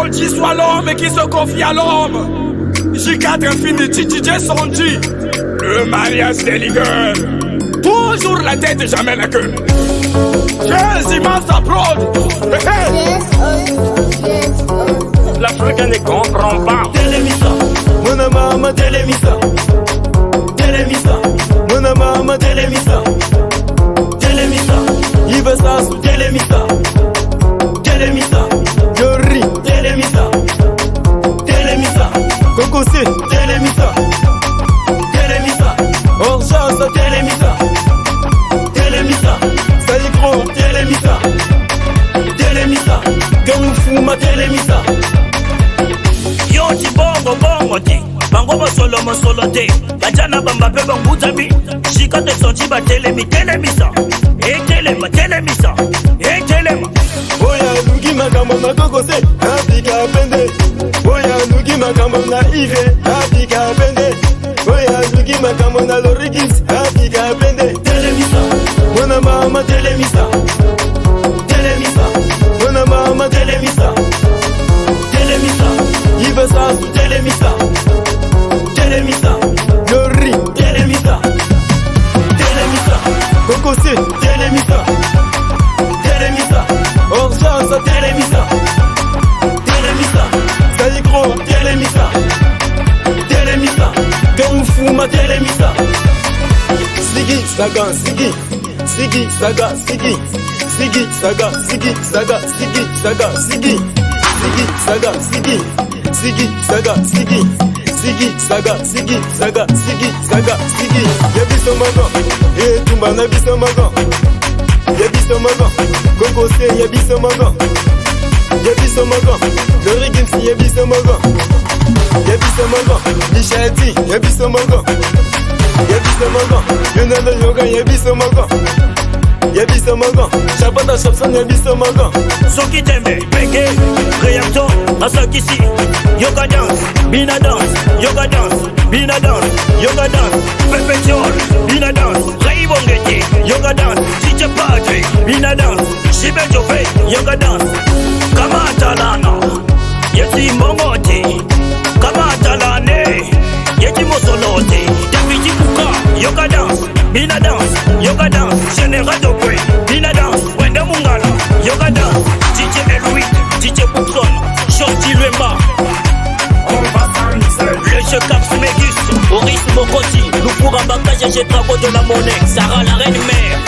maudit soit l'homme qui se confie à l'homme. J4 Infinity, DJ Sonji, le mariage des ligueurs. Toujours la tête et jamais la queue. J'ai immense applaud. L'Afrique ne comprend pas. Télémissa, mon maman télémissa. Télémissa, mon maman télémissa. Télémissa, il veut ça sous télémissa. Télémissa, Yori, télémissa. Télémissa, Kokosé, télémissa. Télémissa, Orchance, télémissa. Télémissa, Saïkro, télémissa. Télémissa, Gamufuma, télémissa. Yoti bongo bongo te bango basolo mosolo te bajana bamba pe bangutami shika te sonji ba telemisa telema telemisa telema Oya nugi makambo na kokose Abika pende Oya nugi makambo na Ive Abika pende Oya nugi makambo na Lorigis Abika pende Telemisa Mona mama telemisa Telemisa Mona mama telemisa Telemisa Ive sasu telemisa Telemisa Lori telemisa Telemisa Kokose telemisa Telemisa Orchance telemisa Telemisa Saïkro telemisa Telemisa Gamufuma telemisa Sigi saga sigi Sigi saga sigi Sigi saga sigi saga sigi saga sigi Sigi saga sigi Sigi saga sigi Sigi saga sigi saga sigi saga sigi Yabiso mago tumba na biso mago Yabiso mago Kokose yabiso mago Yabiso mago Lorigimsi yabiso mago Yabiso mago Ishati yabiso mago Yabiso mago Yonanda yoga yabiso mago Yabiso mago Shabada Shabson yabiso mago Soki tembe peke réacteur asakisi yoga dance bina dance yoga dance bina dance yoga dance perpetual bina dance raibongete yoga dance DJ Padre bina dance shibe jofe yoga dance kama talana yeti mongote kama talane yeti mosolote David Kuka yoga dance bina dance yoga dance général de bina dance wenda mungala yoga dance DJ L8 DJ Boukson Shorty Luemba le jeu Caps Mégus Maurice Mokoti Loupou Rabaka J'ai Drago de la monnaie Sarah la reine mère